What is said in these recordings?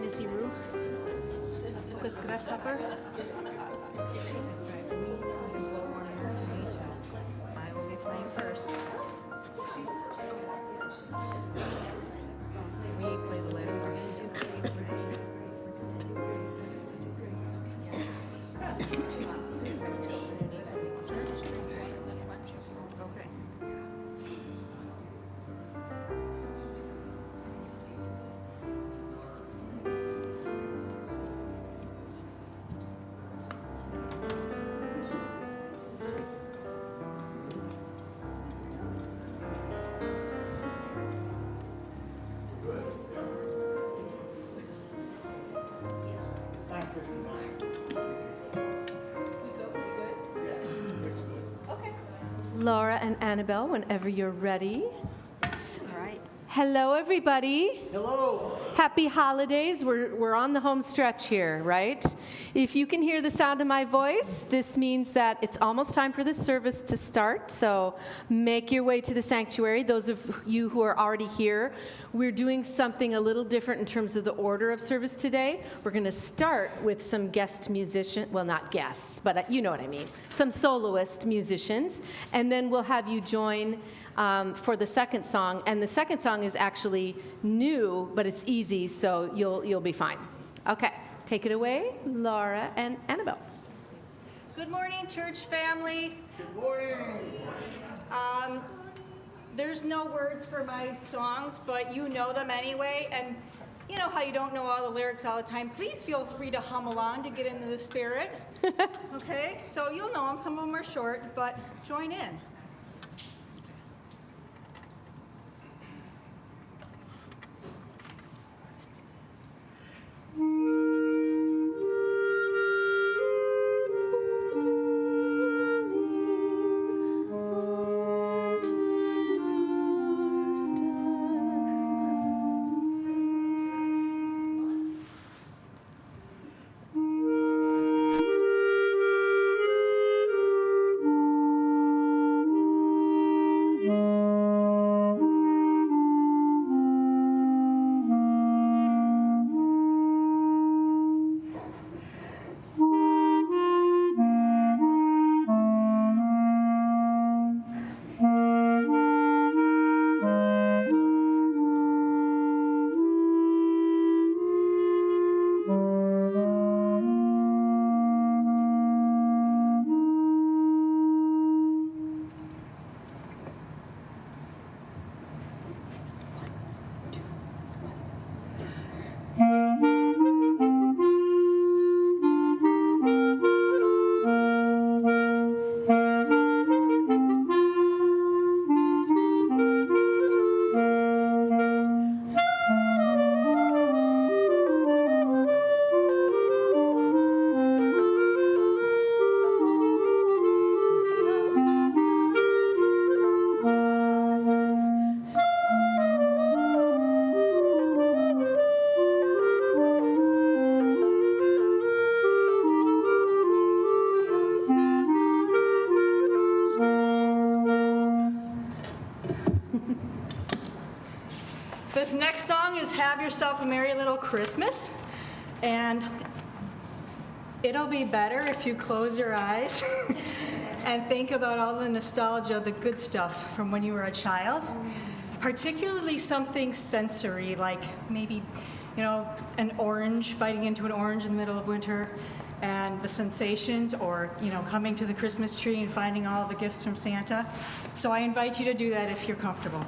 Missy Rue. Lucas Grasshopper. I will be playing first. So we play the last song. Okay. Laura and Annabelle, whenever you're ready. All right. Hello, everybody. Hello. Happy holidays. We're on the home stretch here, right? If you can hear the sound of my voice, this means that it's almost time for the service to start. So make your way to the sanctuary. Those of you who are already here, we're doing something a little different in terms of the order of service today. We're going to start with some guest musicians, well, not guests, but you know what I mean, some soloist musicians, and then we'll have you join for the second song. And the second song is actually new, but it's easy, so you'll be fine. Okay, take it away, Laura and Annabelle. Good morning, church family. Good morning. There's no words for my songs, but you know them anyway. And you know how you don't know all the lyrics all the time. Please feel free to hum along to get into the spirit. Okay, so you'll know them. Some of them are short, but join in. This next song is Have Yourself a Merry Little Christmas, and it'll be better if you close your eyes and think about all the nostalgia, the good stuff from when you were a child, particularly something sensory, like maybe, you know, an orange, biting into an orange in the middle of winter, and the sensations, or, you know, coming to the Christmas tree and finding all the gifts from Santa. So I invite you to do that if you're comfortable.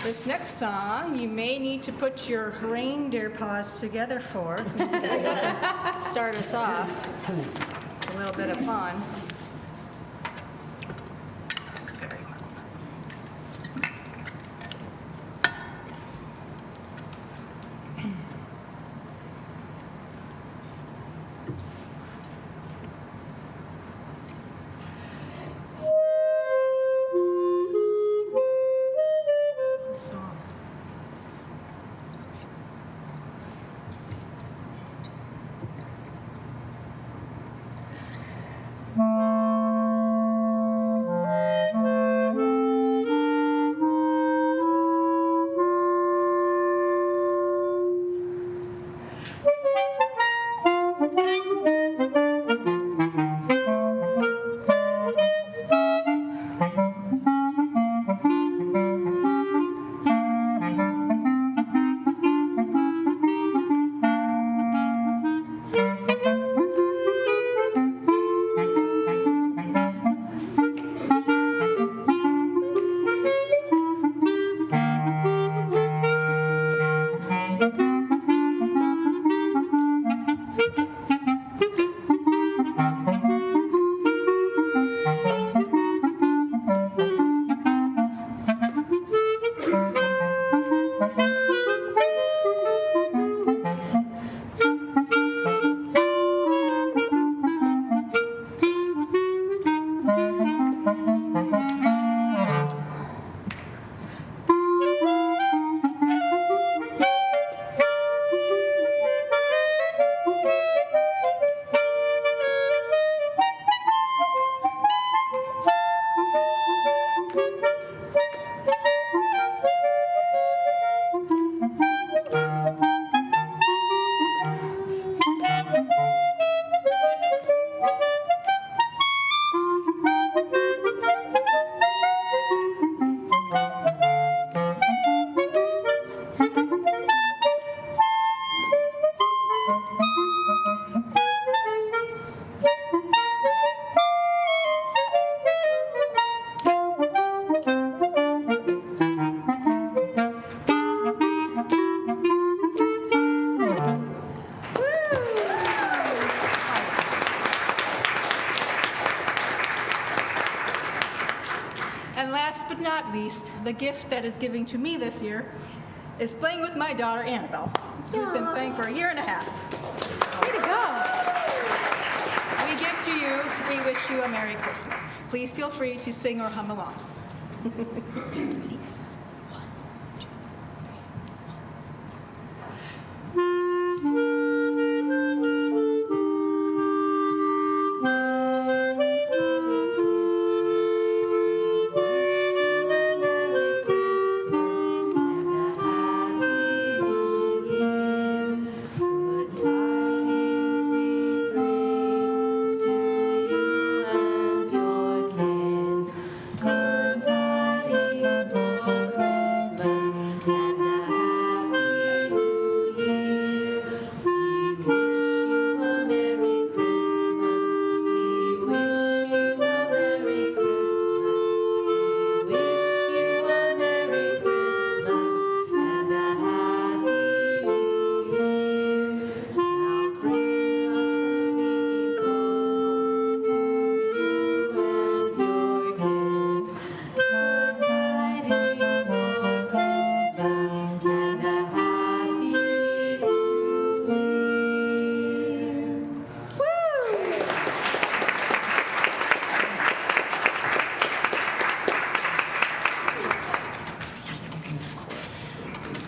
This next song, you may need to put your reindeer paws together for. You can start us off. A little bit of fun. Very well. Song. And last but not least, the gift that is giving to me this year is playing with my daughter Annabelle, who's been playing for a year and a half. Way to go. We give to you, we wish you a Merry Christmas. Please feel free to sing or hum along.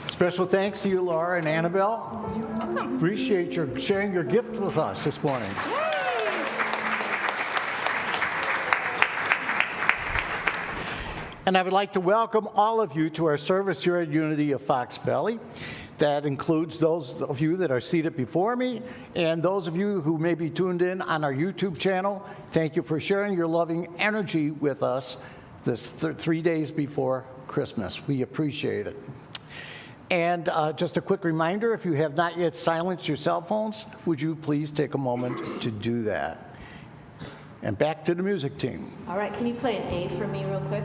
Special thanks to you, Laura and Annabelle. Appreciate your sharing your gift with us this morning. And I would like to welcome all of you to our service here at Unity of Fox Valley. That includes those of you that are seated before me and those of you who may be tuned in on our YouTube channel. Thank you for sharing your loving energy with us this 3 days before Christmas. We appreciate it. And just a quick reminder, if you have not yet silenced your cell phones, would you please take a moment to do that? And back to the music team. All right, can you play an A for me real quick?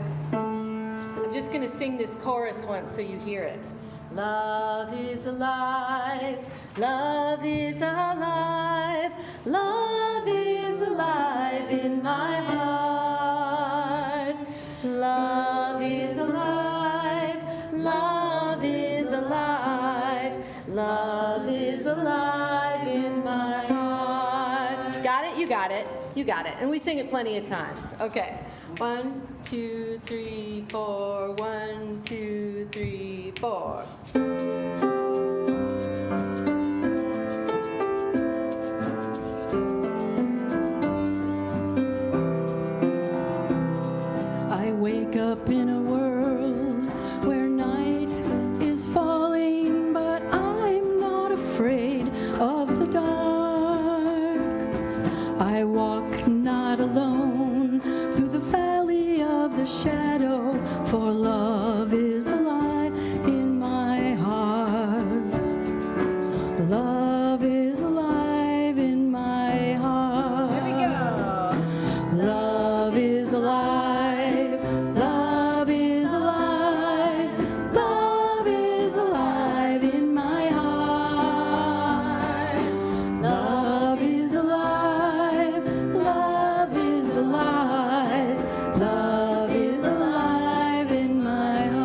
I'm just going to sing this chorus once so you hear it. Love is alive, love is alive, love is alive in my heart. Love is alive, love is alive, love is alive in my heart. Got it? You got it. You got it. And we sing it plenty of times. Okay. 1, 2, 3, 4. 1, 2, 3, 4. I wake up in a world where night is falling, but I'm not afraid of the dark. I walk not alone through the valley of the shadow, for love is alive in my heart. Love is alive in my heart. Here we go. Love is alive. Love is alive. Love is alive in my heart. Love is alive. Love is alive. Love is alive in my heart.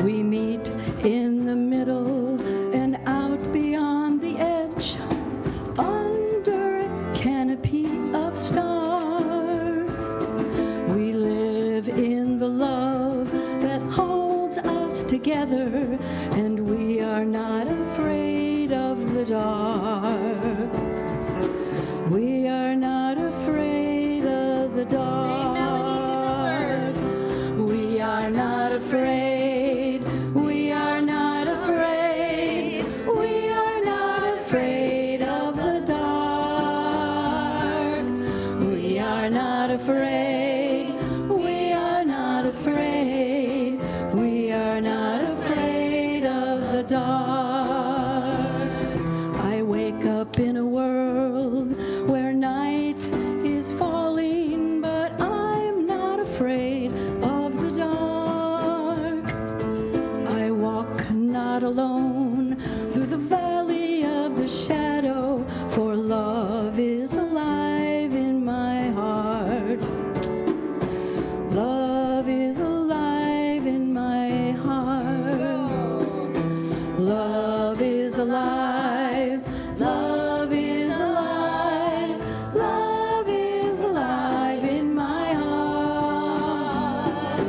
We meet in the middle and out beyond the edge, under a canopy of stars. We live in the love that holds us together, and we are not afraid of the dark. We are not afraid of the dark. Same melody, different words. We are not afraid. We are not afraid. We are not afraid of the dark. We are not afraid. We are not afraid. We are not afraid of the dark. I wake up in a world where night is falling, but I'm not afraid of the dark. I walk not alone through the valley of the shadow, for love is alive in my heart. Love is alive in my heart. Love is alive. Love is alive. Love is alive in my heart.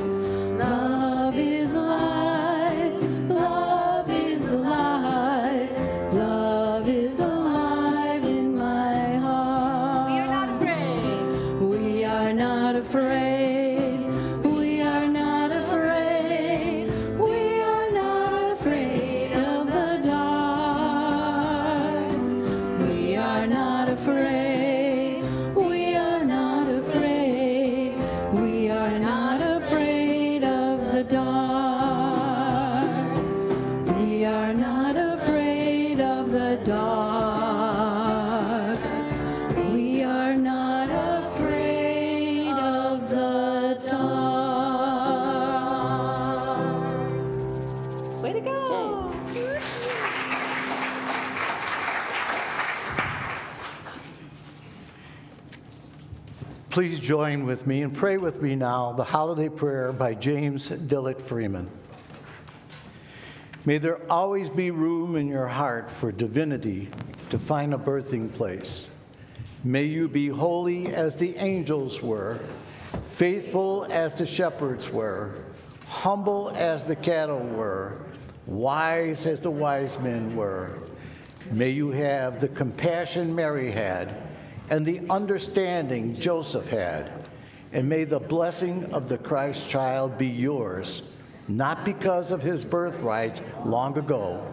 Love is alive. Love is alive. Love is alive in my heart. We are not afraid. We are not afraid. We are not afraid. We are not afraid of the dark. We are not afraid. We are not afraid. We are not afraid of the dark. We are not afraid of the dark. We are not afraid of the dark. Way to go. Please join with me and pray with me now the holiday prayer by James Dillett Freeman. May there always be room in your heart for divinity to find a birthing place. May you be holy as the angels were, faithful as the shepherds were, humble as the cattle were, wise as the wise men were. May you have the compassion Mary had and the understanding Joseph had. And may the blessing of the Christ child be yours, not because of his birthright long ago,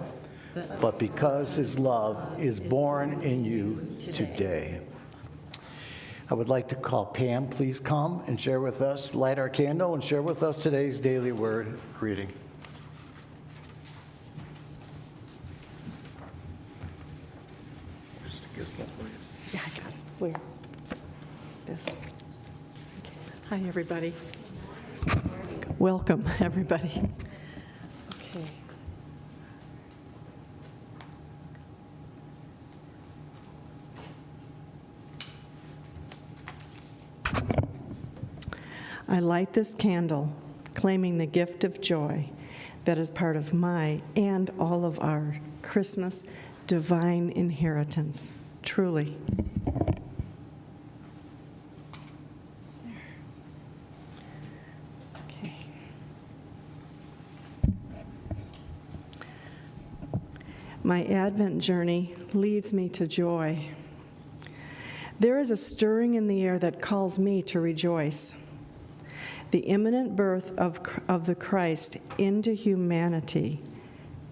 but because his love is born in you today. I would like to call Pam. Please come and share with us, light our candle, and share with us today's daily word reading. we're this. Hi, everybody. Welcome, everybody. Okay. I light this candle, claiming the gift of joy that is part of my and all of our Christmas divine inheritance. Truly. Okay. My Advent journey leads me to joy. There is a stirring in the air that calls me to rejoice. The imminent birth of the Christ into humanity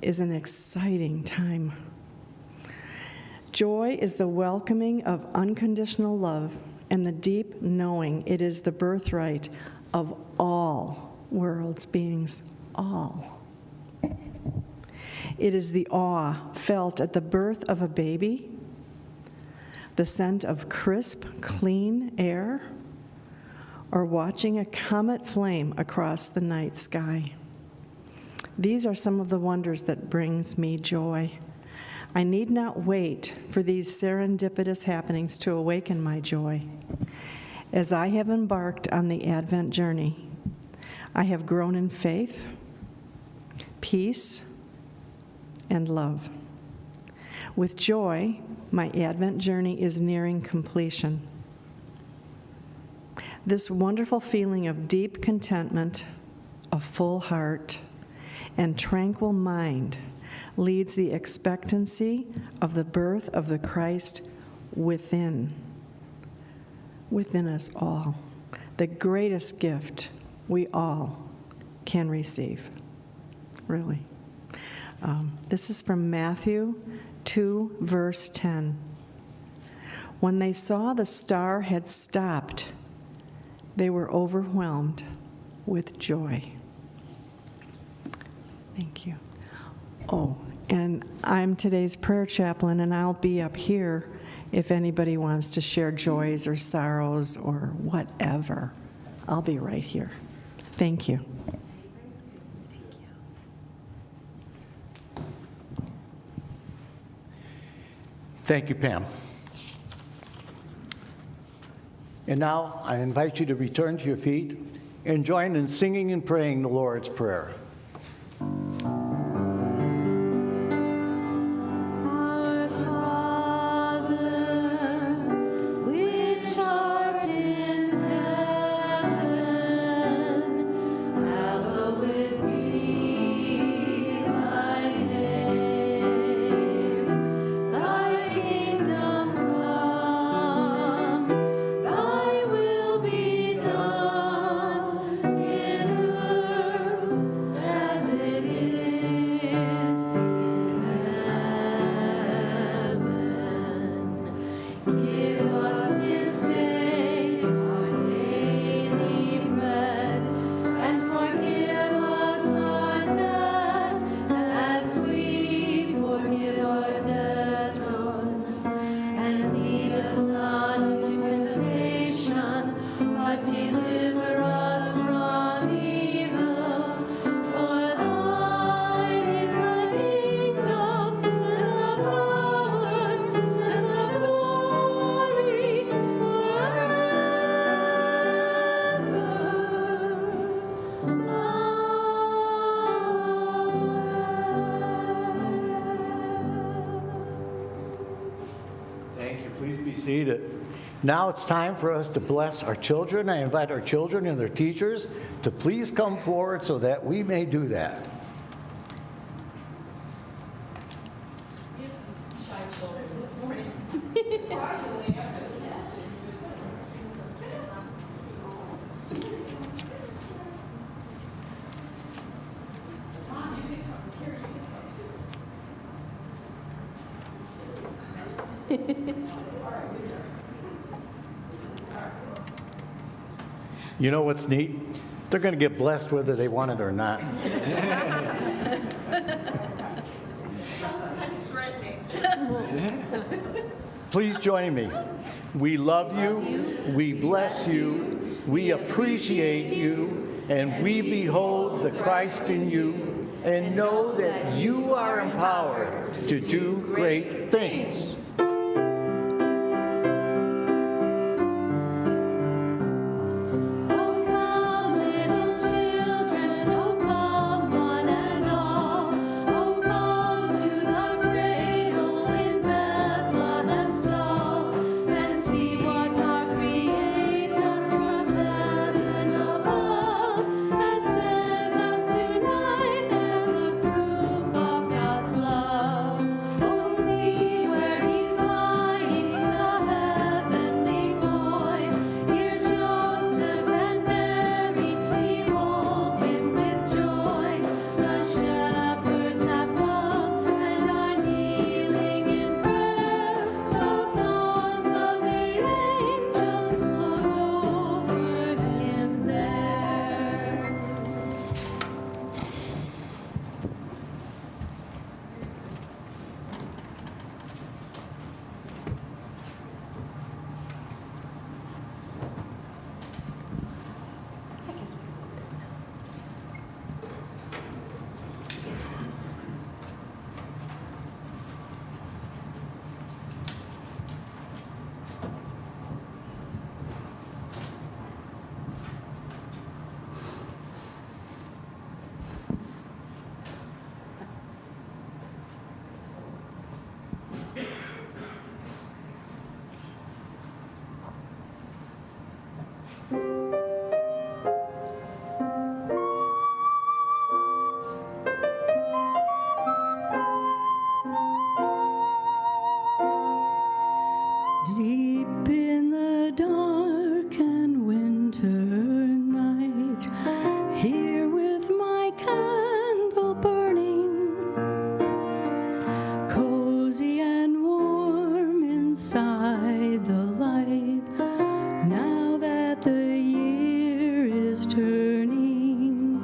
is an exciting time. Joy is the welcoming of unconditional love and the deep knowing it is the birthright of all world's beings, all. It is the awe felt at the birth of a baby, the scent of crisp, clean air, or watching a comet flame across the night sky. These are some of the wonders that brings me joy. I need not wait for these serendipitous happenings to awaken my joy. As I have embarked on the Advent journey, I have grown in faith, peace, and love. With joy, my Advent journey is nearing completion. This wonderful feeling of deep contentment, a full heart, and tranquil mind leads the expectancy of the birth of the Christ within us all, the greatest gift we all can receive, really. This is from Matthew 2, verse 10. When they saw the star had stopped, they were overwhelmed with joy. Thank you. Oh, and I'm today's prayer chaplain, and I'll be up here if anybody wants to share joys or sorrows or whatever. I'll be right here. Thank you. Thank you, Pam. And now I invite you to return to your feet and join in singing and praying the Lord's Prayer. Our Father, which art in heaven, hallowed be thy name. Thy kingdom come, thy will be done in earth as it is in heaven. Give us this day our daily bread, and forgive us our debts as we forgive our debtors. And lead us not into temptation, but deliver us from evil. For thine is the kingdom, and the power, and the glory Thank you. Please be seated. Now it's time for us to bless our children. I invite our children and their teachers to please come forward so that we may do that. You know what's neat? They're going to get blessed whether they want it or not. Sounds kind of threatening. Please join me. We love you, we bless you, we appreciate you, and we behold the Christ in you, and know that you are empowered to do great things. Oh, come, little children, oh, come, one and all. Oh, come to the cradle in Bethlehem stall, and see what our Creator from heaven above has sent us tonight as a proof of God's love. Oh, see where He's lying, a heavenly boy. Hear Joseph and Mary, behold Him with joy. The shepherds have come and are kneeling in prayer. The songs of the angels float over Him there. Deep in the dark and winter night, here with my candle burning, cozy and warm inside the light, now that the year is turning.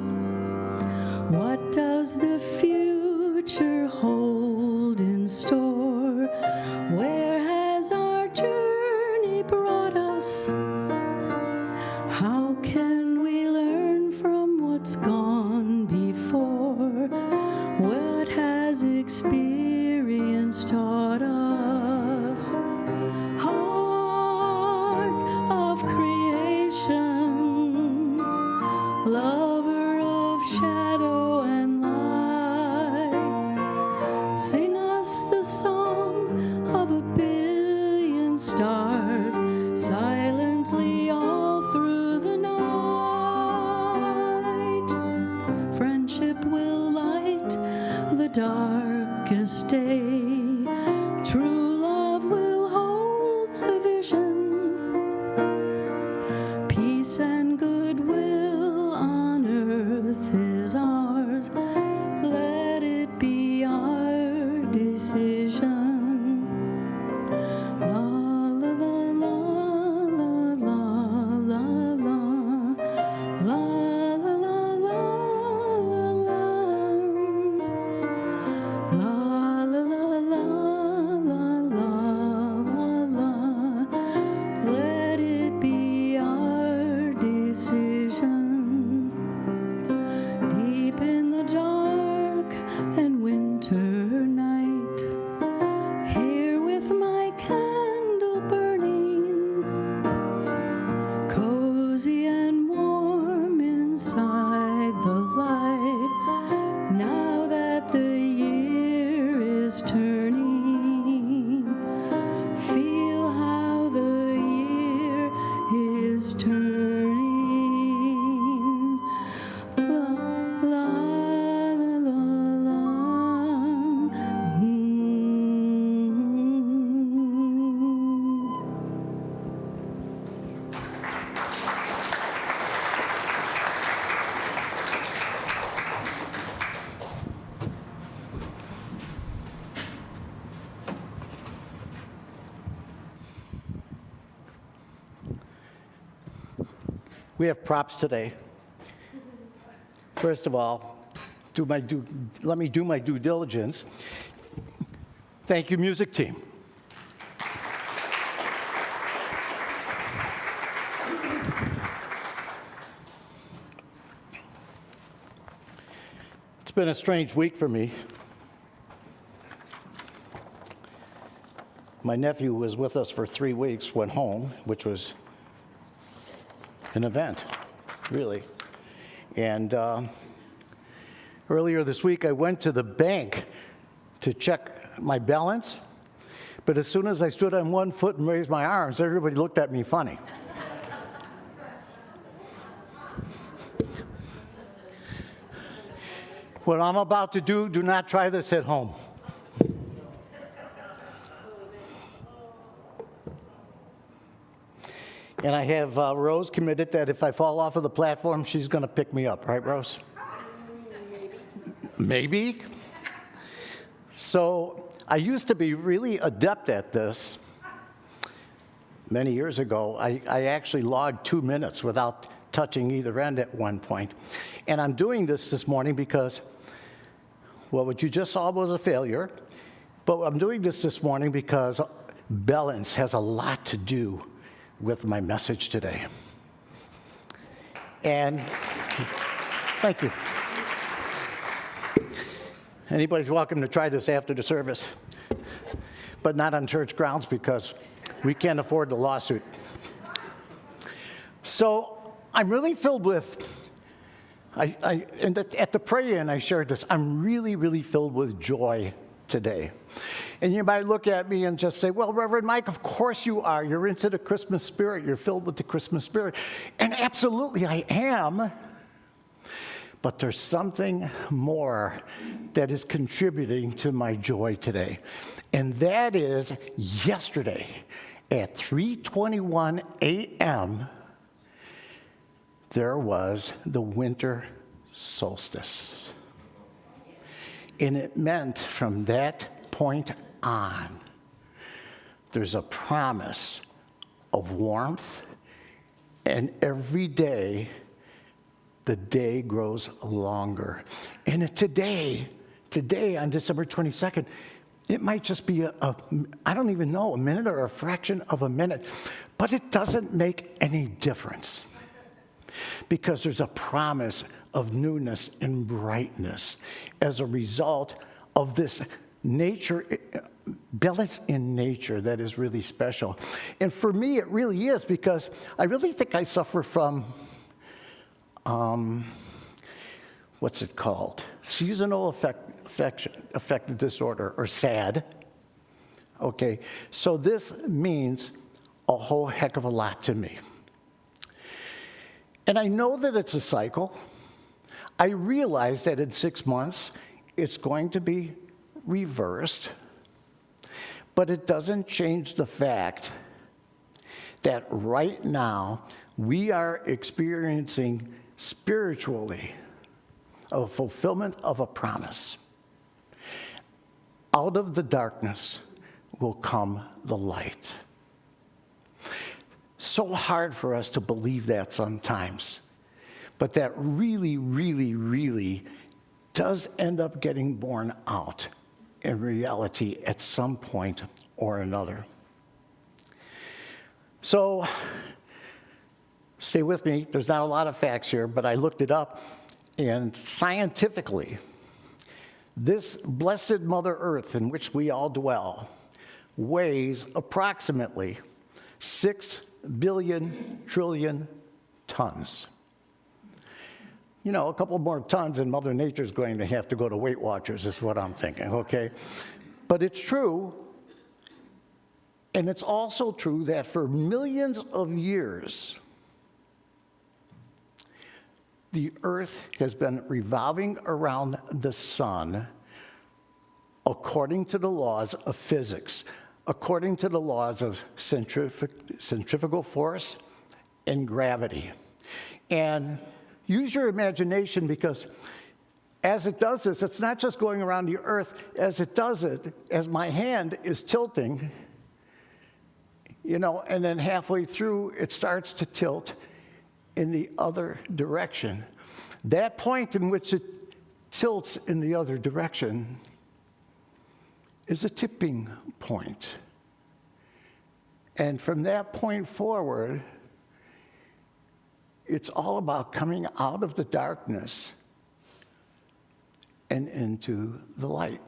What does the future hold in store? Where has our journey brought us? How can we learn from what's gone before? What has experience taught us? Heart of creation, lover of shadow and light, sing us the song of a billion stars, silently all through the night. Friendship will light the darkest day. True love will hold the vision. Peace and goodwill on earth is ours. Let it be our decision. La la la la la la la la la la la la la la la la la la. Let it be our decision. Deep in the dark and winter night, here with my candle burning, cozy and warm inside the light, now that the year is turning. Feel how the year is turning. La la la la la. We have props today. First of all, let me do my due diligence. Thank you, music team. been a strange week for me. My nephew was with us for 3 weeks, went home, which was an event, really. And earlier this week, I went to the bank to check my balance, but as soon as I stood on one foot and raised my arms, everybody looked at me funny. What I'm about to do not try this at home. And I have Rose committed that if I fall off of the platform, she's going to pick me up. Right, Rose? Maybe. So I used to be really adept at this. Many years ago, I actually logged 2 minutes without touching either end at one point. And I'm doing this morning because, well, what you just saw was a failure. But I'm doing this morning because balance has a lot to do with my message today. And thank you. Anybody's welcome to try this after the service, but not on church grounds because we can't afford the lawsuit. So I'm really filled with, and at the pray-in I shared this, I'm really, really filled with joy today. And you might look at me and just say, well, Reverend Mike, of course you are. You're into the Christmas spirit. You're filled with the Christmas spirit. And absolutely I am. But there's something more that is contributing to my joy today. And that is yesterday at 3:21 a.m., there was the winter solstice. And it meant from that point on, there's a promise of warmth, and every day, the day grows longer. And today on December 22nd, it might just be I don't even know, a minute or a fraction of a minute, but it doesn't make any difference because there's a promise of newness and brightness as a result of this nature, balance in nature that is really special. And for me, it really is because I really think I suffer from, what's it called? Seasonal affective disorder, or SAD. Okay, so this means a whole heck of a lot to me. And I know that it's a cycle. I realize that in 6 months, it's going to be reversed, but it doesn't change the fact that right now we are experiencing spiritually a fulfillment of a promise. Out of the darkness will come the light. So hard for us to believe that sometimes, but that really, really, really does end up getting borne out in reality at some point or another. So, stay with me. There's not a lot of facts here, but I looked it up, and scientifically, this blessed Mother Earth in which we all dwell weighs approximately 6 billion trillion tons. You know, a couple more tons and Mother Nature's going to have to go to Weight Watchers is what I'm thinking, okay? But it's true, and it's also true that for millions of years, the earth has been revolving around the sun according to the laws of physics, according to the laws of centrifugal force and gravity. And use your imagination, because as it does this, it's not just going around the earth. As it does it, as my hand is tilting, you know, and then halfway through, it starts to tilt in the other direction. That point in which it tilts in the other direction is a tipping point. And from that point forward, it's all about coming out of the darkness and into the light.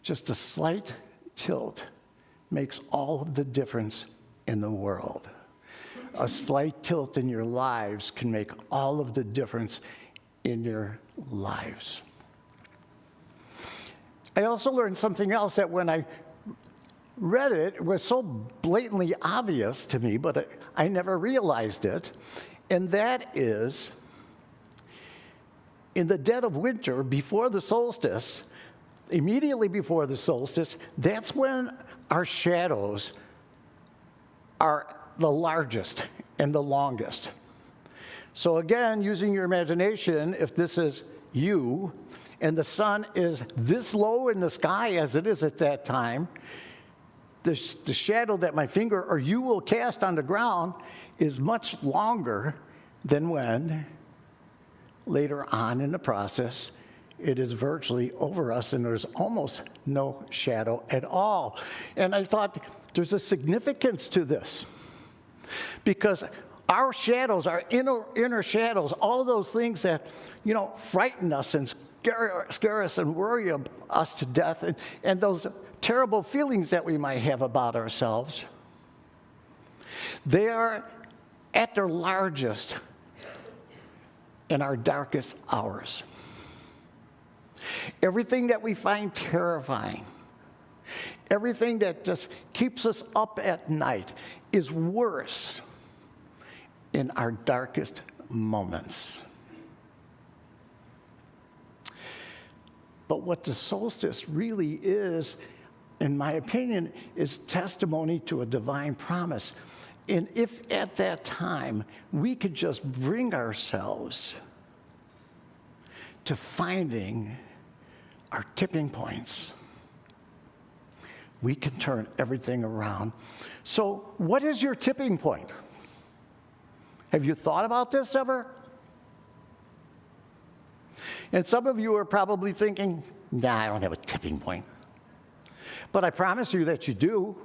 Just a slight tilt makes all of the difference in the world. A slight tilt in your lives can make all of the difference in your lives. I also learned something else that when I read it, it was so blatantly obvious to me, but I never realized it. And that is, in the dead of winter, before the solstice, immediately before the solstice, that's when our shadows are the largest and the longest. So again, using your imagination, if this is you, and the sun is this low in the sky as it is at that time, the shadow that my finger or you will cast on the ground is much longer than when, later on in the process, it is virtually over us and there's almost no shadow at all. And I thought there's a significance to this, because our shadows, our inner shadows, all of those things that, frighten us and scare us and worry us to death, and those terrible feelings that we might have about ourselves, they are at their largest in our darkest hours. Everything that we find terrifying, everything that just keeps us up at night is worse in our darkest moments. But what the solstice really is, in my opinion, is testimony to a divine promise. And if at that time we could just bring ourselves to finding our tipping points, we can turn everything around. So, what is your tipping point? Have you thought about this ever? And some of you are probably thinking, nah, I don't have a tipping point. But I promise you that you do.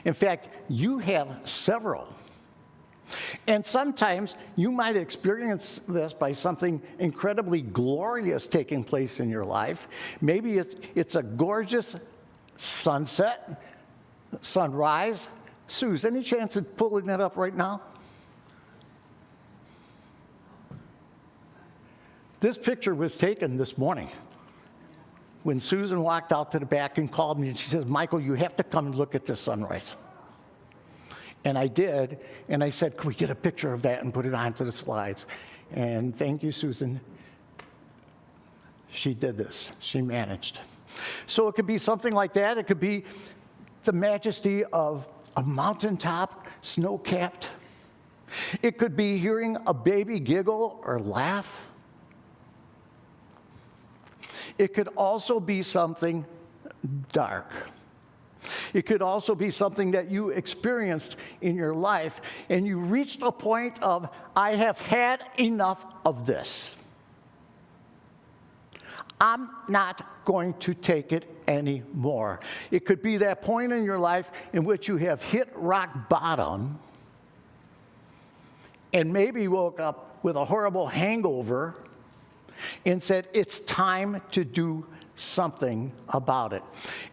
In fact, you have several. And sometimes you might experience this by something incredibly glorious taking place in your life. Maybe it's a gorgeous sunset, sunrise. Suze, any chance of pulling that up right now? This picture was taken this morning when Susan walked out to the back and called me, and she says, Michael, you have to come and look at this sunrise. And I did, and I said, can we get a picture of that and put it onto the slides? And thank you, Susan. She did this. She managed. So it could be something like that. It could be the majesty of a mountaintop, snow-capped. It could be hearing a baby giggle or laugh. It could also be something dark. It could also be something that you experienced in your life, and you reached a point of, I have had enough of this. I'm not going to take it anymore. It could be that point in your life in which you have hit rock bottom and maybe woke up with a horrible hangover and said, it's time to do something about it.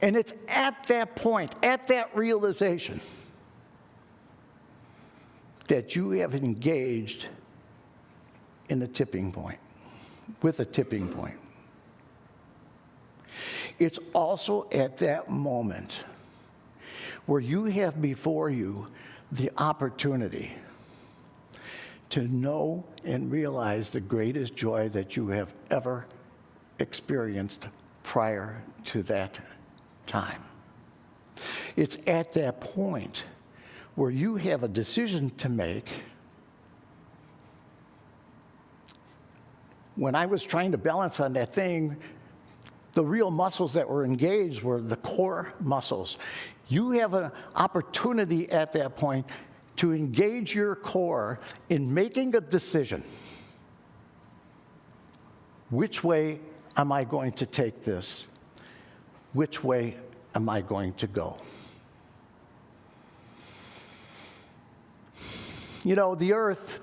And it's at that point, at that realization, that you have engaged in a tipping point, with a tipping point. It's also at that moment where you have before you the opportunity to know and realize the greatest joy that you have ever experienced prior to that time. It's at that point where you have a decision to make. When I was trying to balance on that thing, the real muscles that were engaged were the core muscles. You have an opportunity at that point to engage your core in making a decision. Which way am I going to take this? Which way am I going to go? You know, the earth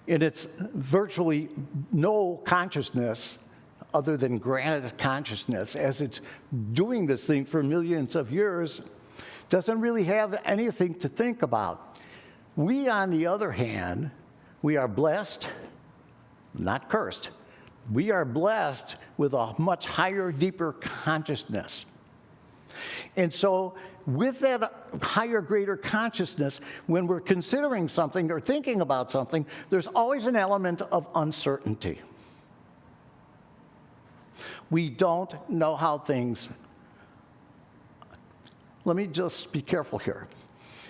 and it's virtually no consciousness other than granite consciousness, as it's doing this thing for millions of years, doesn't really have anything to think about. We, on the other hand, we are blessed, not cursed. We are blessed with a much higher, deeper consciousness. And so with that higher, greater consciousness, when we're considering something or thinking about something, there's always an element of uncertainty. We don't know how things... Let me just be careful here.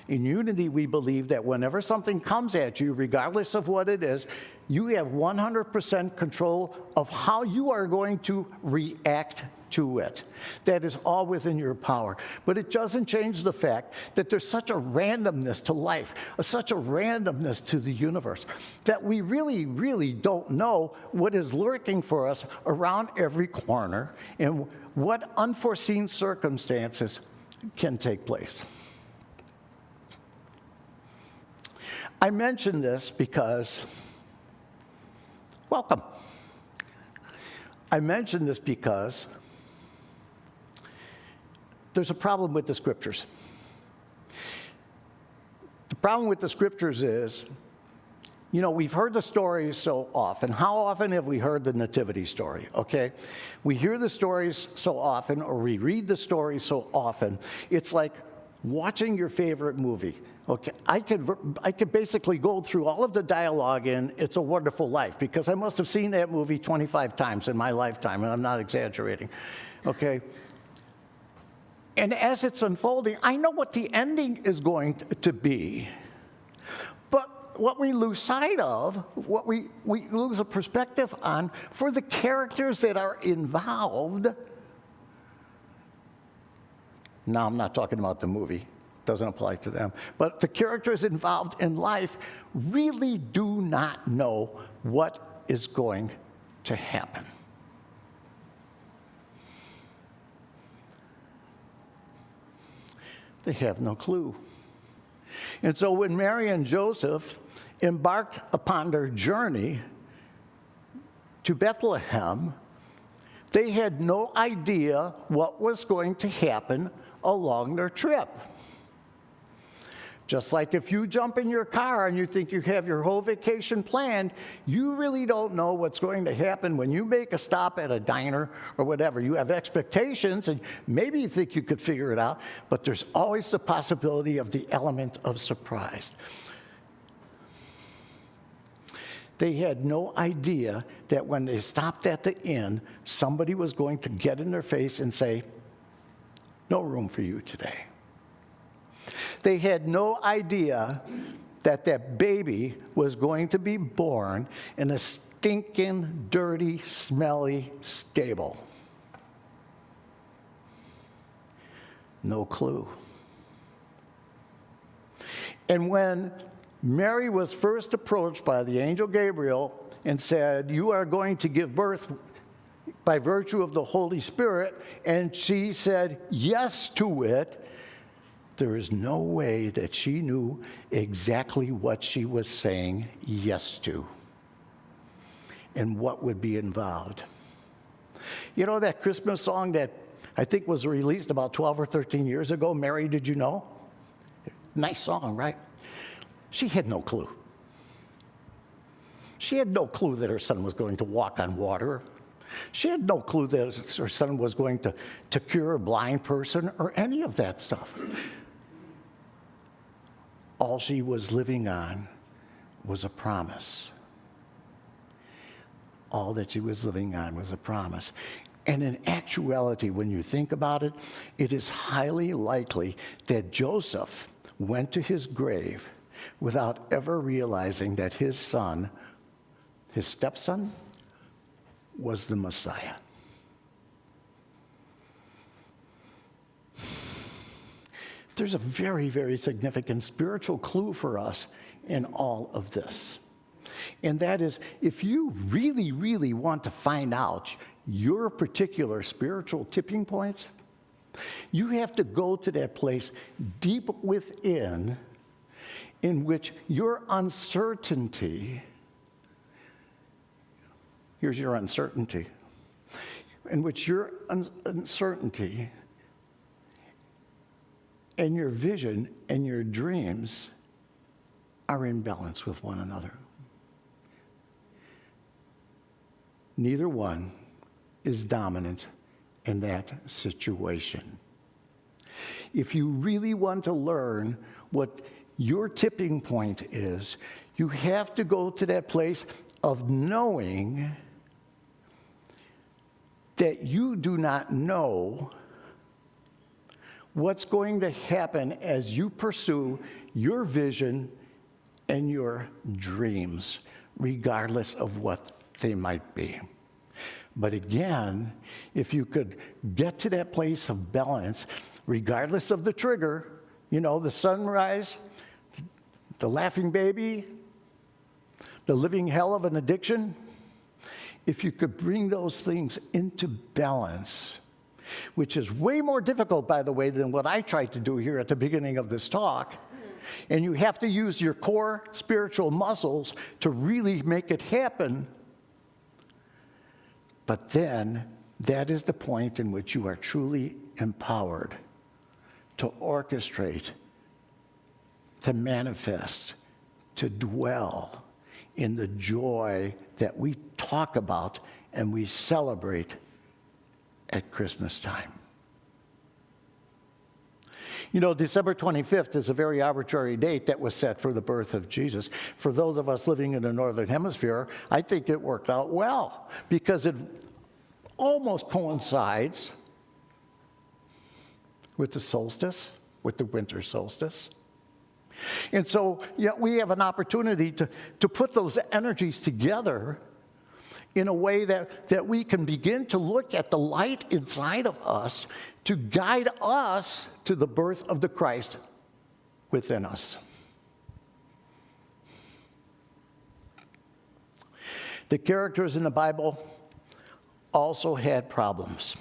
In Unity, we believe that whenever something comes at you, regardless of what it is, you have 100% control of how you are going to react to it. That is all within your power. But it doesn't change the fact that there's such a randomness to life, such a randomness to the universe, that we really, really don't know what is lurking for us around every corner and what unforeseen circumstances can take place. I mention this because, welcome. I mention this because there's a problem with the scriptures. The problem with the scriptures is, you know, we've heard the stories so often. How often have we heard the nativity story, okay? We hear the stories so often, or we read the stories so often, it's like watching your favorite movie. Okay, I could basically go through all of the dialogue in It's a Wonderful Life, because I must have seen that movie 25 times in my lifetime, and I'm not exaggerating, okay? And as it's unfolding, I know what the ending is going to be. But what we lose sight of, what we lose a perspective on for the characters that are involved. Now, I'm not talking about the movie. Doesn't apply to them. But the characters involved in life really do not know what is going to happen. They have no clue. And so when Mary and Joseph embarked upon their journey to Bethlehem, they had no idea what was going to happen along their trip. Just like if you jump in your car and you think you have your whole vacation planned, you really don't know what's going to happen when you make a stop at a diner or whatever. You have expectations and maybe you think you could figure it out, but there's always the possibility of the element of surprise. They had no idea that when they stopped at the inn, somebody was going to get in their face and say, "No room for you today." They had no idea that that baby was going to be born in a stinking, dirty, smelly stable. No clue. And when Mary was first approached by the angel Gabriel and said, "You are going to give birth by virtue of the Holy Spirit," and she said yes to it, there is no way that she knew exactly what she was saying yes to and what would be involved. You know that Christmas song that I think was released about 12 or 13 years ago, "Mary, Did You Know?" Nice song, right? She had no clue. She had no clue that her son was going to walk on water. She had no clue that her son was going to cure a blind person or any of that stuff. All she was living on was a promise. All that she was living on was a promise. And in actuality, when you think about it, it is highly likely that Joseph went to his grave without ever realizing that his son, his stepson, was the Messiah. There's a very, very significant spiritual clue for us in all of this. And that is, if you really, really want to find out your particular spiritual tipping point, you have to go to that place deep within in which your uncertainty Here's your uncertainty, in which your uncertainty and your vision and your dreams are in balance with one another. Neither one is dominant in that situation. If you really want to learn what your tipping point is, you have to go to that place of knowing that you do not know what's going to happen as you pursue your vision and your dreams, regardless of what they might be. But again, if you could get to that place of balance, regardless of the trigger, you know, the sunrise, the laughing baby, the living hell of an addiction, if you could bring those things into balance, which is way more difficult, by the way, than what I tried to do here at the beginning of this talk, and you have to use your core spiritual muscles to really make it happen. But then, that is the point in which you are truly empowered to orchestrate, to manifest, to dwell in the joy that we talk about and we celebrate at Christmas time. You know, December 25th is a very arbitrary date that was set for the birth of Jesus. For those of us living in the Northern Hemisphere, I think it worked out well because it almost coincides with the solstice, with the winter solstice. And so, yeah, we have an opportunity to put those energies together in a way that we can begin to look at the light inside of us to guide us to the birth of the Christ within us. The characters in the Bible also had problems.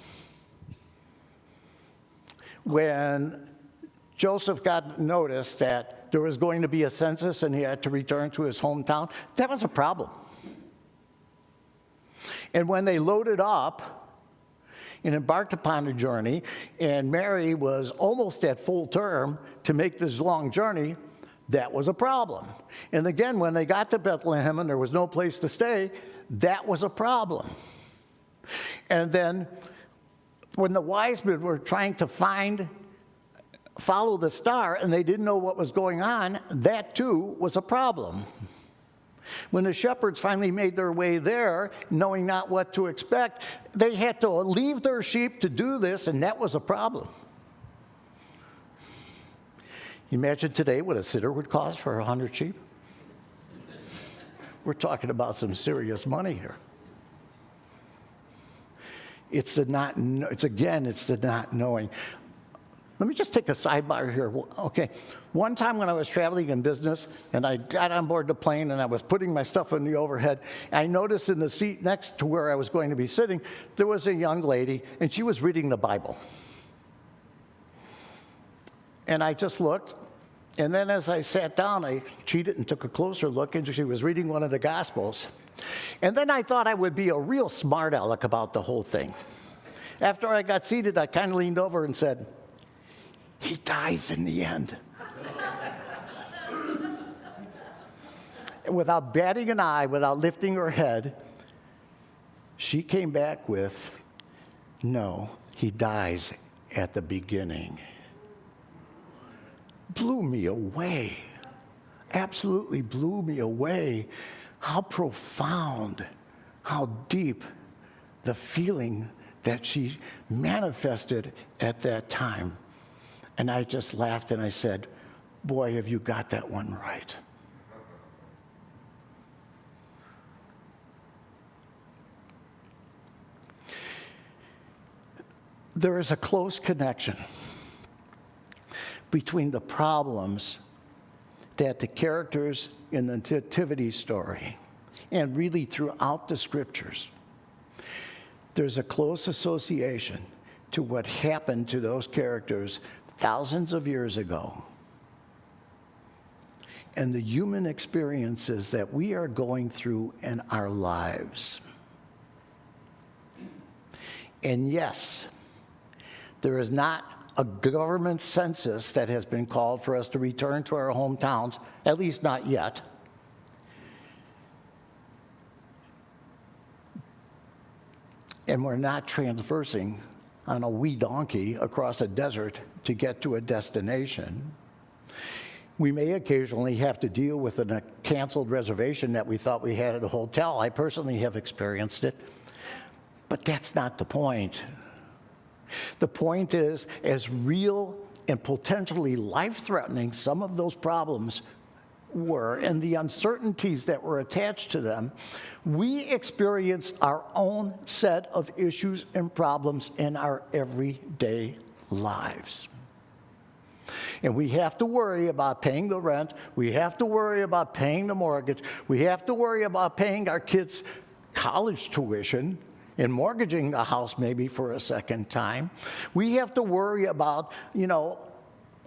When Joseph got notice that there was going to be a census and he had to return to his hometown, that was a problem. And when they loaded up and embarked upon a journey, and Mary was almost at full term to make this long journey, that was a problem. And again, when they got to Bethlehem and there was no place to stay, that was a problem. And then when the wise men were trying to follow the star and they didn't know what was going on, that too was a problem. When the shepherds finally made their way there, knowing not what to expect, they had to leave their sheep to do this, and that was a problem. Imagine today what a sitter would cost for 100 sheep. We're talking about some serious money here. It's the not knowing. Let me just take a sidebar here. Okay, one time when I was traveling in business and I got on board the plane and I was putting my stuff in the overhead, I noticed in the seat next to where I was going to be sitting, there was a young lady and she was reading the Bible. And I just looked, and then as I sat down, I cheated and took a closer look, and she was reading one of the Gospels. And then I thought I would be a real smart aleck about the whole thing. After I got seated, I kind of leaned over and said, "He dies in the end." Without batting an eye, without lifting her head, she came back with, "No, he dies at the beginning." Blew me away. Absolutely blew me away. How profound, how deep the feeling that she manifested at that time. And I just laughed and I said, "Boy, have you got that one right." There is a close connection between the problems that the characters in the Nativity story, and really throughout the scriptures, there's a close association to what happened to those characters thousands of years ago and the human experiences that we are going through in our lives. And yes, there is not a government census that has been called for us to return to our hometowns, at least not yet. And we're not transversing on a wee donkey across a desert to get to a destination. We may occasionally have to deal with a canceled reservation that we thought we had at a hotel. I personally have experienced it. But that's not the point. The point is, as real and potentially life-threatening some of those problems were and the uncertainties that were attached to them, we experience our own set of issues and problems in our everyday lives. And we have to worry about paying the rent. We have to worry about paying the mortgage. We have to worry about paying our kids' college tuition and mortgaging the house maybe for a second time. We have to worry about,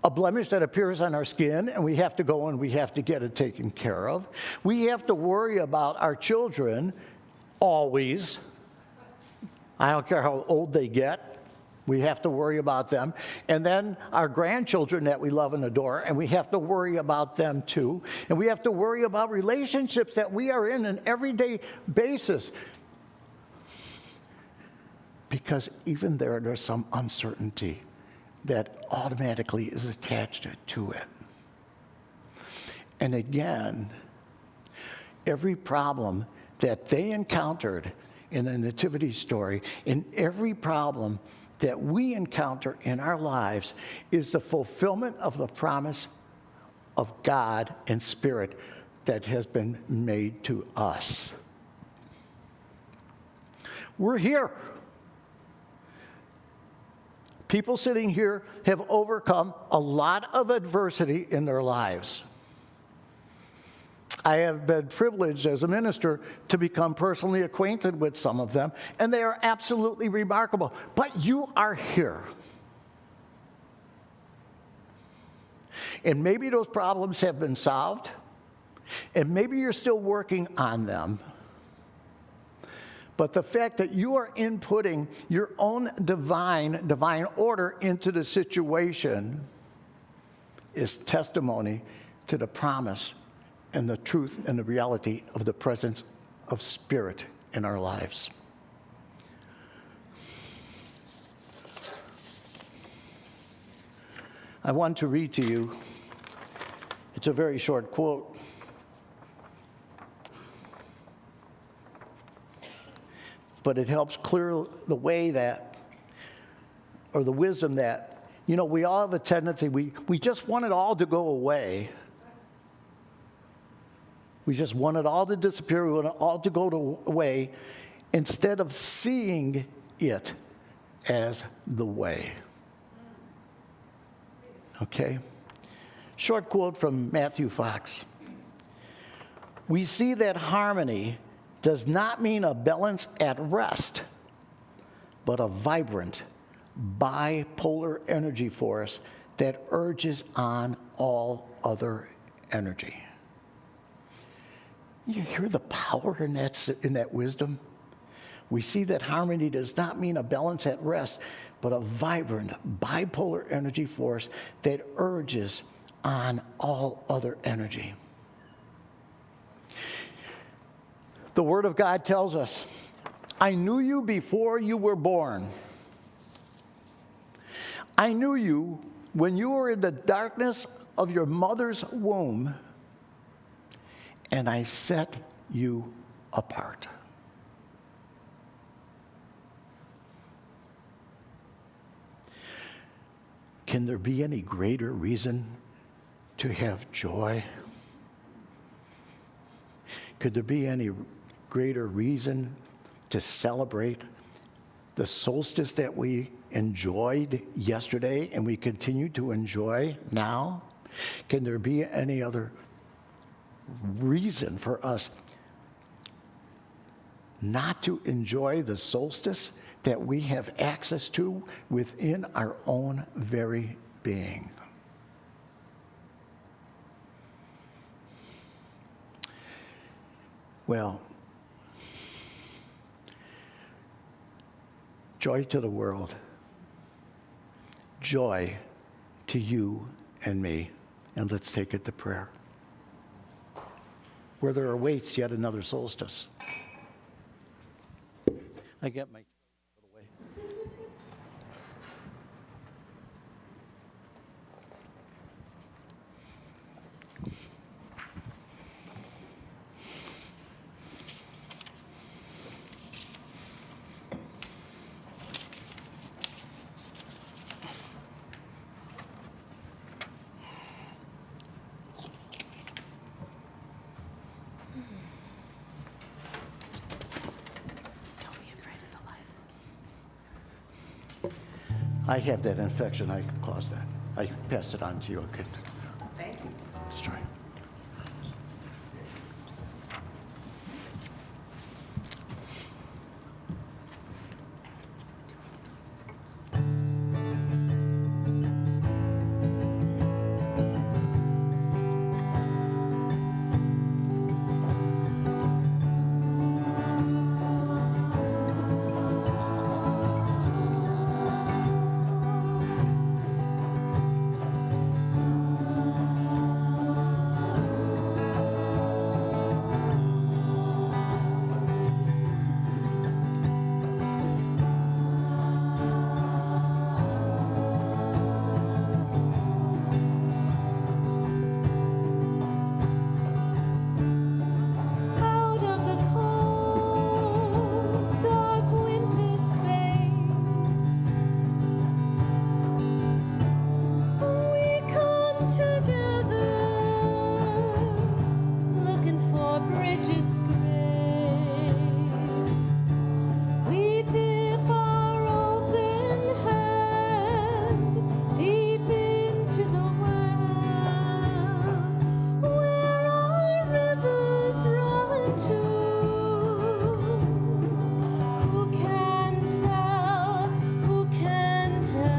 a blemish that appears on our skin, and we have to go and we have to get it taken care of. We have to worry about our children always. I don't care how old they get. We have to worry about them. And then our grandchildren that we love and adore, and we have to worry about them too. And we have to worry about relationships that we are in an everyday basis. Because even there's some uncertainty that automatically is attached to it. And again, every problem that they encountered in the nativity story, and every problem that we encounter in our lives is the fulfillment of the promise of God and Spirit that has been made to us. We're here. People sitting here have overcome a lot of adversity in their lives. I have been privileged as a minister to become personally acquainted with some of them, and they are absolutely remarkable. But you are here. And maybe those problems have been solved, and maybe you're still working on them. But the fact that you are inputting your own divine order into the situation is testimony to the promise and the truth and the reality of the presence of Spirit in our lives. I want to read to you, it's a very short quote. But it helps clear the way that, or the wisdom that, we all have a tendency, we just want it all to go away. We just want it all to disappear, we want it all to go away, instead of seeing it as the way. Okay? Short quote from Matthew Fox. We see that harmony does not mean a balance at rest, but a vibrant, bipolar energy force that urges on all other energy. You hear the power in that wisdom? We see that harmony does not mean a balance at rest, but a vibrant, bipolar energy force that urges on all other energy. The Word of God tells us, I knew you before you were born. I knew you when you were in the darkness of your mother's womb, and I set you apart. Can there be any greater reason to have joy? Could there be any greater reason to celebrate the solstice that we enjoyed yesterday and we continue to enjoy now? Can there be any other reason for us not to enjoy the solstice that we have access to within our own very being? Well, Joy to the world. Joy to you and me. And let's take it to prayer. Where there awaits yet another solstice. I get my away. I have that infection. I caused that. I passed it on to you. Okay. Thank you. Let's try. Out of the cold, dark winter space, we come together, looking for Bridget's grace. We dip our open hand deep into the well, where our rivers run to. Who can tell? Who can tell?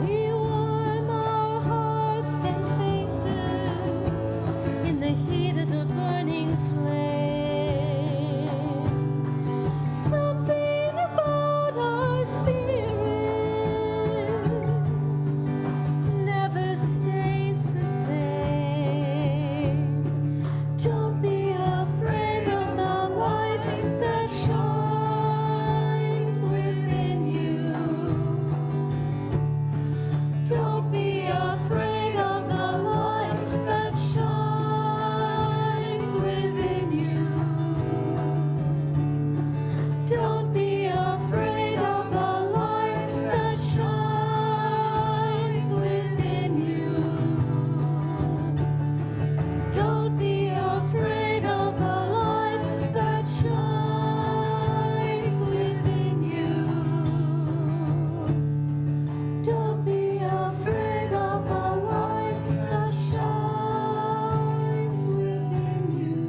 We warm our hearts and faces in the heat of the burning flame. Something about our spirit never stays the same. Don't be afraid of the light that shines within you. Don't be afraid of the light that shines within you. Don't be afraid of the light that shines within you. Don't be afraid of the light that shines within you. Don't be afraid of the light that shines within you.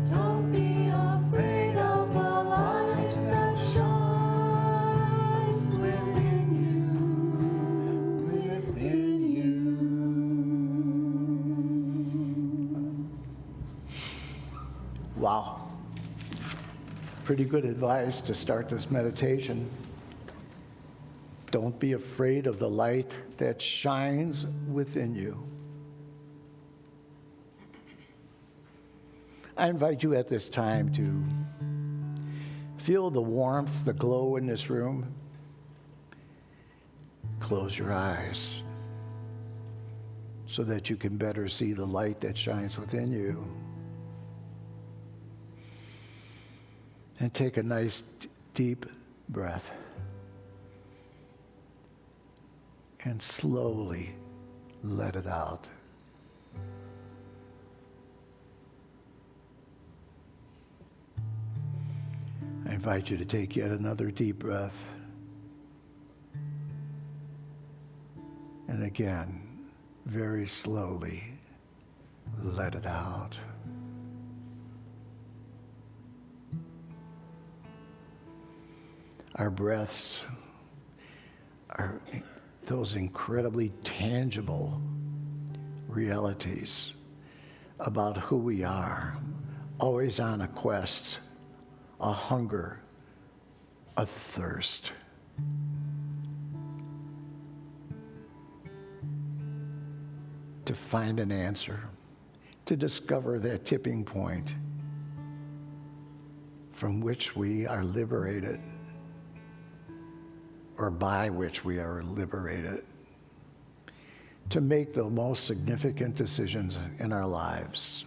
Don't be afraid of the light that shines within you. Within you. Wow. Pretty good advice to start this meditation. Don't be afraid of the light that shines within you. I invite you at this time to feel the warmth, the glow in this room. Close your eyes so that you can better see the light that shines within you. And take a nice deep breath. And slowly let it out. I invite you to take yet another deep breath. And again, very slowly, let it out. Our breaths are those incredibly tangible realities about who we are, always on a quest, a hunger, a thirst. To find an answer, to discover that tipping point from which we are liberated, or by which we are liberated, to make the most significant decisions in our lives.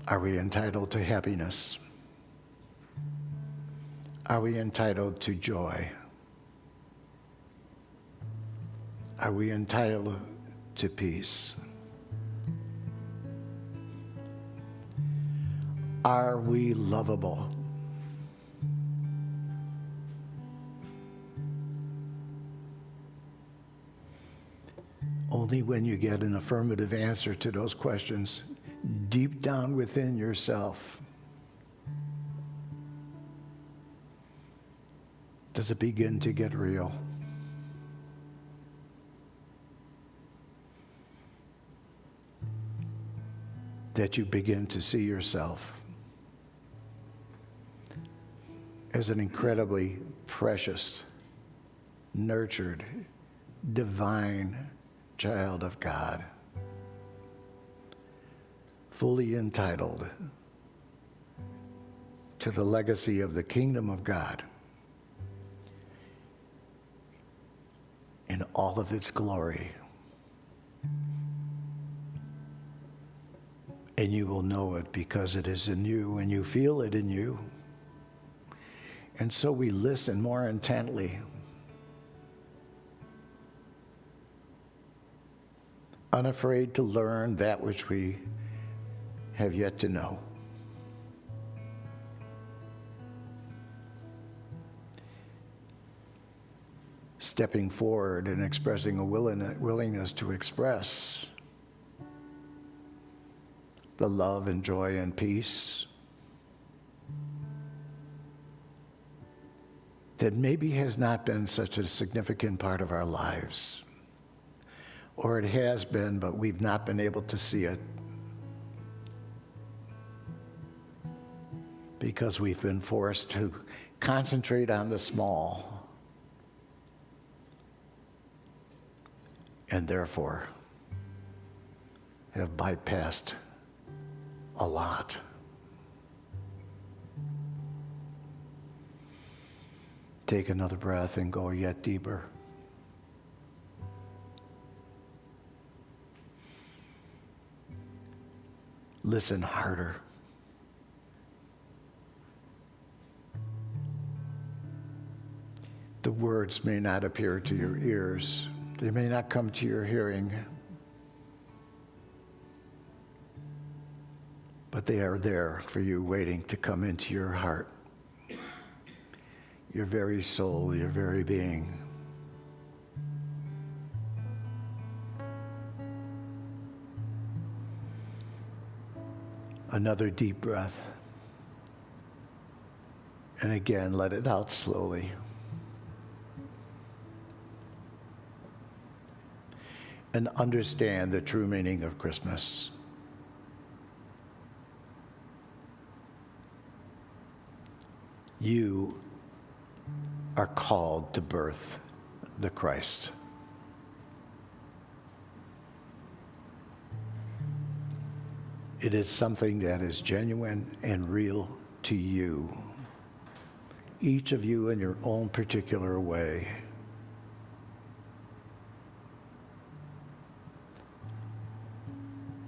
Are we entitled to happiness? Are we entitled to joy? Are we entitled to peace? Are we lovable? Only when you get an affirmative answer to those questions deep down within yourself does it begin to get real. That you begin to see yourself as an incredibly precious, nurtured, divine child of God, fully entitled to the legacy of the kingdom of God in all of its glory. And you will know it because it is in you and you feel it in you. And so we listen more intently, unafraid to learn that which we have yet to know. Stepping forward and expressing a willingness to express the love and joy and peace that maybe has not been such a significant part of our lives. Or it has been, but we've not been able to see it because we've been forced to concentrate on the small and therefore have bypassed a lot. Take another breath and go yet deeper. Listen harder. The words may not appear to your ears. They may not come to your hearing. But they are there for you, waiting to come into your heart, your very soul, your very being. Another deep breath. And again, let it out slowly. And understand the true meaning of Christmas. You are called to birth the Christ. It is something that is genuine and real to you, each of you in your own particular way.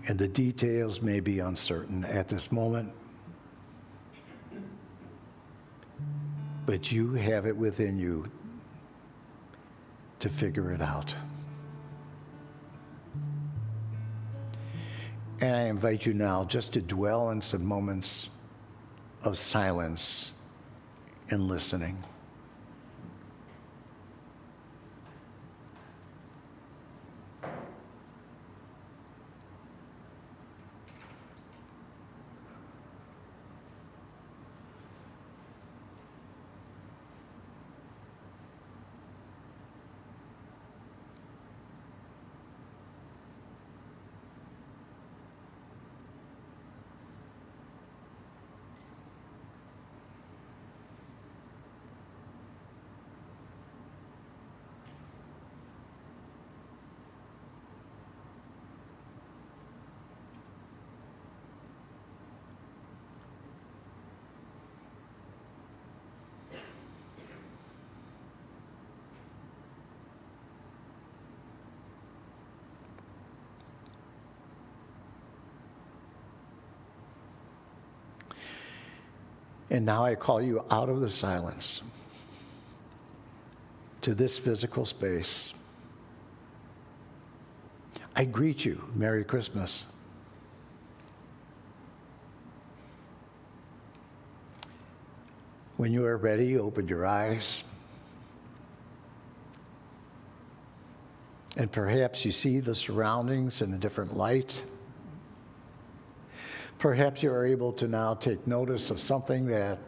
And the details may be uncertain at this moment, but you have it within you to figure it out. And I invite you now just to dwell in some moments of silence and listening. And now I call you out of the silence to this physical space. I greet you. Merry Christmas. When you are ready, open your eyes. And perhaps you see the surroundings in a different light. Perhaps you are able to now take notice of something that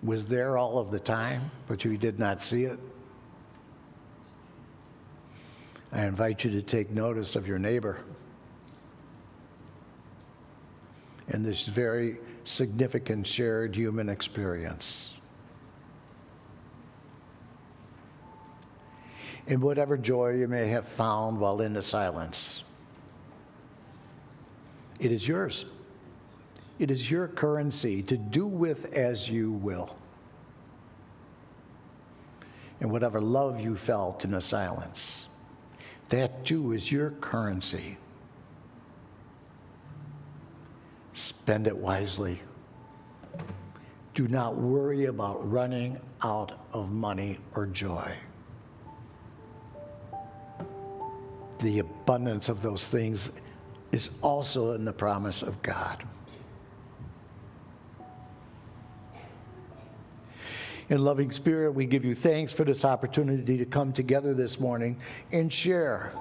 was there all of the time, but you did not see it. I invite you to take notice of your neighbor in this very significant shared human experience. In whatever joy you may have found while in the silence, it is yours. It is your currency to do with as you will. And whatever love you felt in the silence, that too is your currency. Spend it wisely. Do not worry about running out of money or joy. The abundance of those things is also in the promise of God. In loving spirit, we give you thanks for this opportunity to come together this morning and share.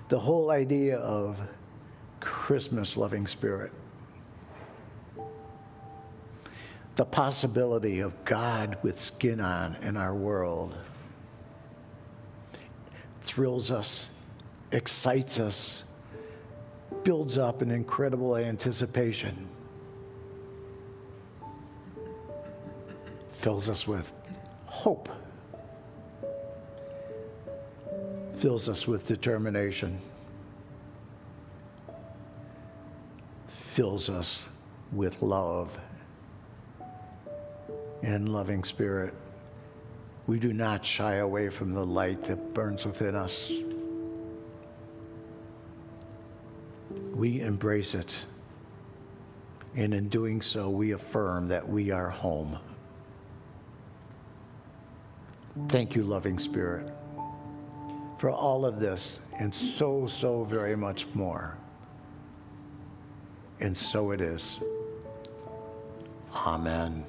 The whole idea of Christmas, loving spirit. The possibility of God with skin on in our world thrills us, excites us, builds up an incredible anticipation, fills us with hope, fills us with determination, fills us with love and loving spirit. We do not shy away from the light that burns within us. We embrace it, and in doing so, we affirm that we are home. Thank you, loving spirit, for all of this and so, so very much more. And so it is. Amen.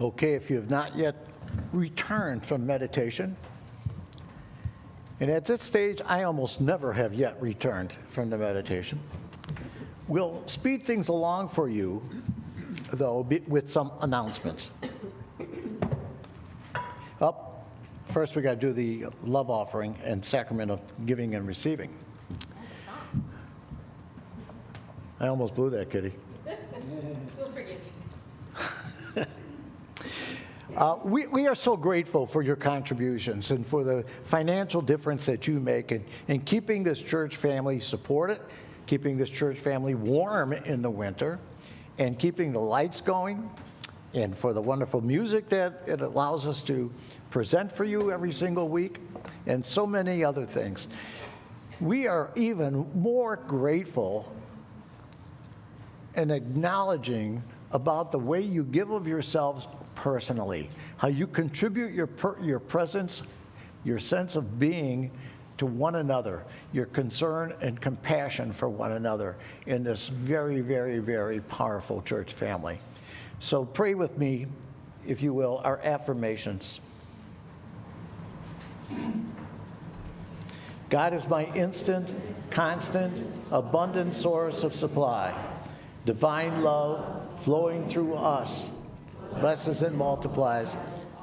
Okay, if you have not yet returned from meditation, and at this stage, I almost never have yet returned from the meditation, we'll speed things along for you, though, with some announcements. Up, first we got to do the love offering and sacrament of giving and receiving. I almost blew that, Kitty. We'll forgive you. We are so grateful for your contributions and for the financial difference that you make in keeping this church family supported, keeping this church family warm in the winter, and keeping the lights going, and for the wonderful music that it allows us to present for you every single week, and so many other things. We are even more grateful and acknowledging about the way you give of yourselves personally, how you contribute your presence, your sense of being to one another, your concern and compassion for one another in this very, very, very powerful church family. So pray with me, if you will, our affirmations. God is my instant, constant, abundant source of supply. Divine love flowing through us blesses and multiplies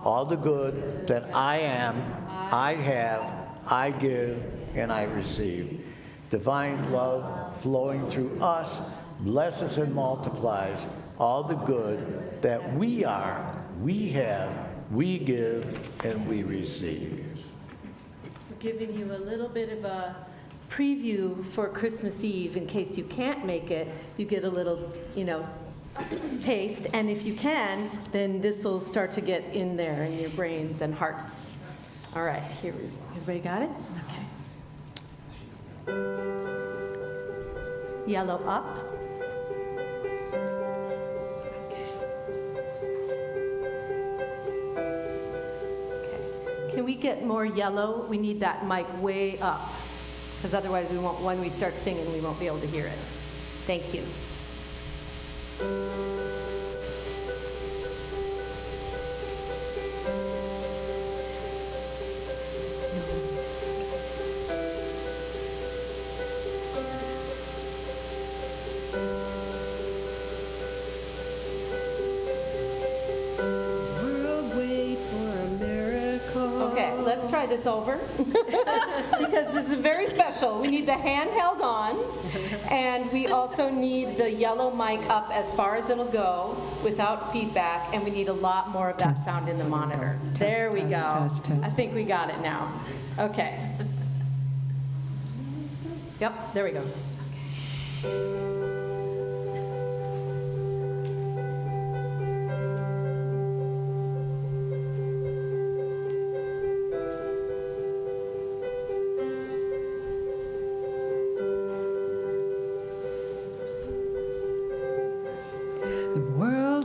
all the good that I am, I have, I give, and I receive. Divine love flowing through us blesses and multiplies all the good that we are, we have, we give, and we receive. We're giving you a little bit of a preview for Christmas Eve. In case you can't make it, you get a little, taste. And if you can, then this will start to get in there in your brains and hearts. All right, here, everybody got it? Okay. Yellow up. Can we get more yellow? We need that mic way up, because otherwise when we start singing, we won't be able to hear it. Thank you. Let's try this over because this is very special. We need the hand held on, and we also need the yellow mic up as far as it'll go without feedback, and we need a lot more of that sound in the monitor. There we go. I think we got it now. Okay. Yep, there we go.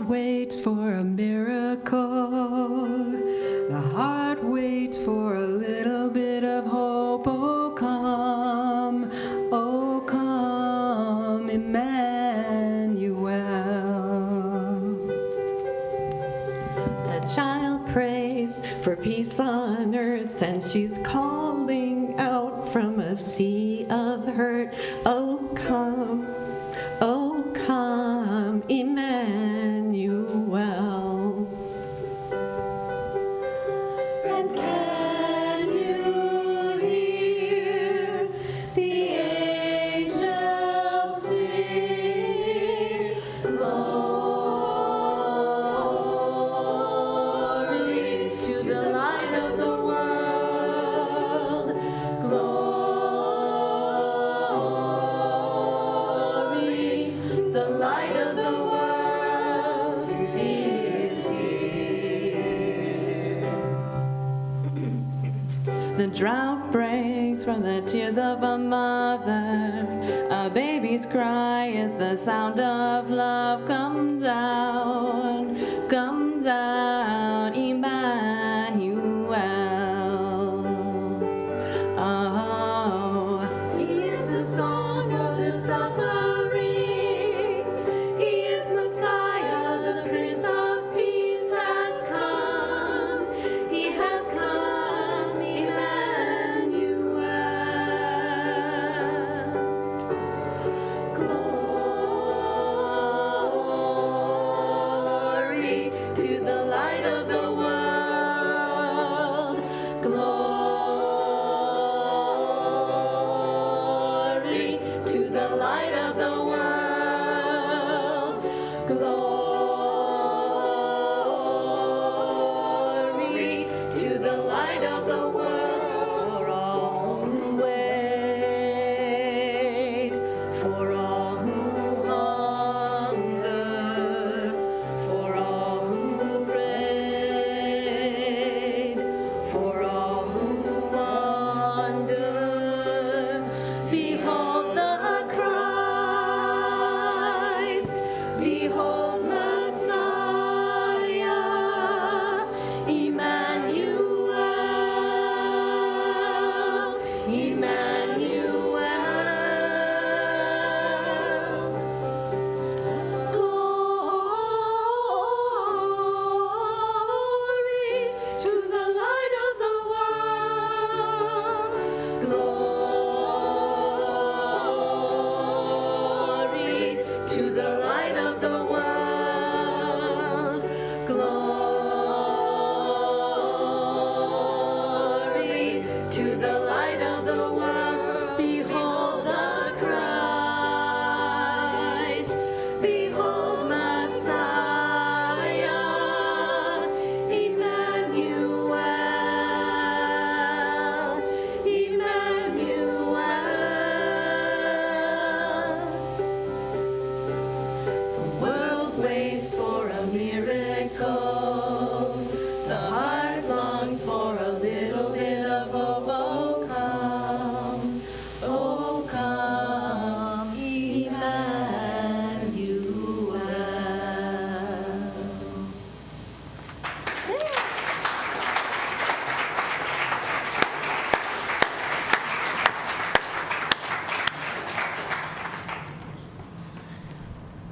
Waits for a miracle. The heart waits for a little bit of hope. Oh, come, Emmanuel. A child prays for peace on earth, and she's calling out from a sea of hurt. Oh, come, Emmanuel. And can you hear the angels sing? Glory to the light of the world. Glory, the light of the world. The drought breaks from the tears of a mother. A baby's cry is the sound of love. Come down, Emmanuel. Oh, he is the song of the suffering. He is Messiah, the Prince of Peace has come. He has come, Emmanuel. Glory to the light of the world.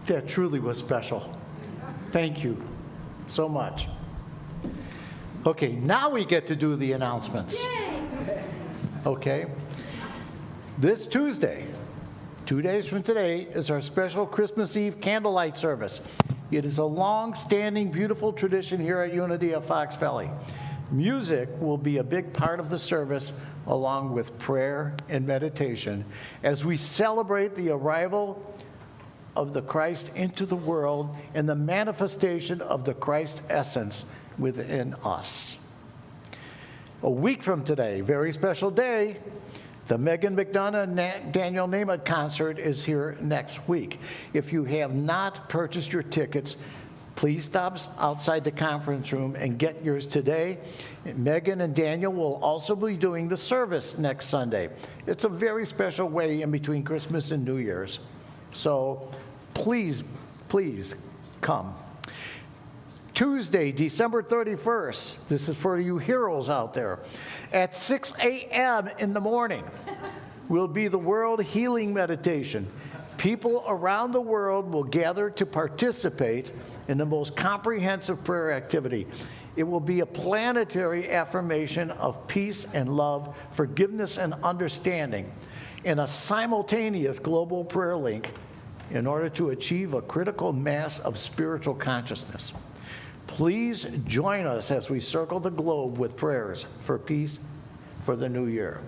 That truly was special. Thank you so much. Okay, now we get to do the announcements. Okay. This Tuesday, 2 days from today, is our special Christmas Eve candlelight service. It is a long-standing, beautiful tradition here at Unity of Fox Valley. Music will be a big part of the service, along with prayer and meditation, as we celebrate the arrival of the Christ into the world and the manifestation of the Christ essence within us. A week from today, very special day, the Megan McDonough and Daniel Namath concert is here next week. If you have not purchased your tickets, please stop outside the conference room and get yours today. Megan and Daniel will also be doing the service next Sunday. It's a very special way in between Christmas and New Year's. So please, please come. Tuesday, December 31st, this is for you heroes out there, at 6 a.m. in the morning will be the World Healing Meditation. People around the world will gather to participate in the most comprehensive prayer activity. It will be a planetary affirmation of peace and love, forgiveness and understanding, and a simultaneous global prayer link in order to achieve a critical mass of spiritual consciousness. Please join us as we circle the globe with prayers for peace for the new year.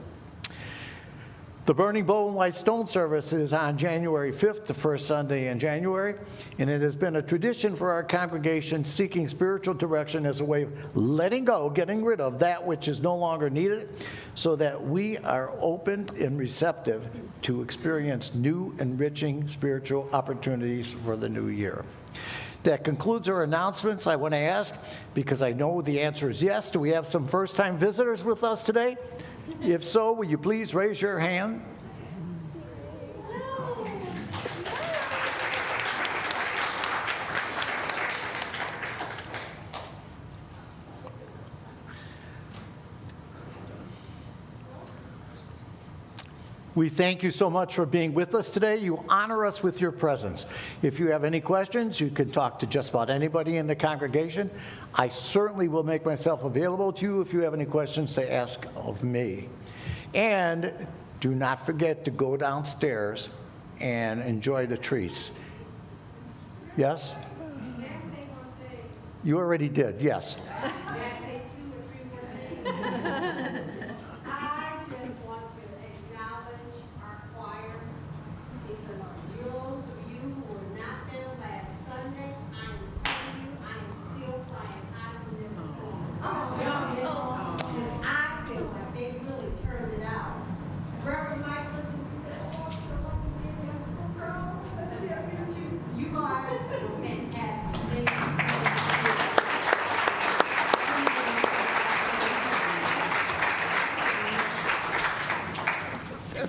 The Burning Bowl and White Stone service is on January 5th, the first Sunday in January, and it has been a tradition for our congregation seeking spiritual direction as a way of letting go, getting rid of that which is no longer needed, so that we are open and receptive to experience new, enriching spiritual opportunities for the new year. That concludes our announcements. I want to ask, because I know the answer is yes, do we have some first-time visitors with us today? If so, will you please raise your hand? We thank you so much for being with us today. You honor us with your presence. If you have any questions, you can talk to just about anybody in the congregation. I certainly will make myself available to you if you have any questions to ask of me. And do not forget to go downstairs and enjoy the treats. Yes? You already did, yes.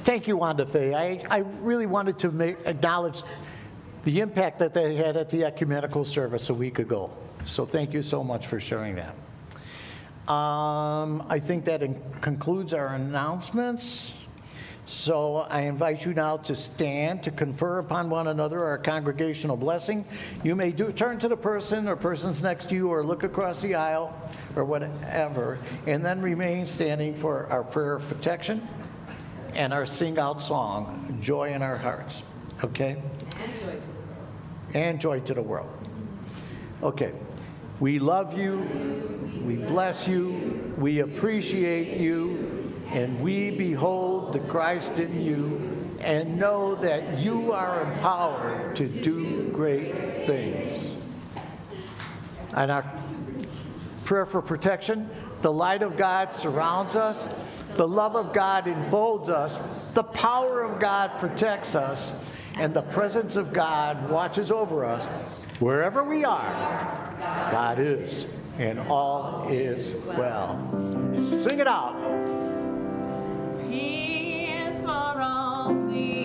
Thank you, Wanda Faye. I really wanted to acknowledge the impact that they had at the ecumenical service a week ago. So thank you so much for sharing that. I think that concludes our announcements. So I invite you now to stand to confer upon one another our congregational blessing. You may turn to the person or persons next to you or look across the aisle or whatever, and then remain standing for our prayer of protection and our sing-out song, Joy in Our Hearts, okay? And joy to the world. Okay. We love you, we bless you, we appreciate you, and we behold the Christ in you, and know that you are empowered to do great things. And our prayer for protection, the light of God surrounds us, the love of God enfolds us, the power of God protects us, and the presence of God watches over us. Wherever we are, God is, and all is well. Sing it out. He is for all seasons.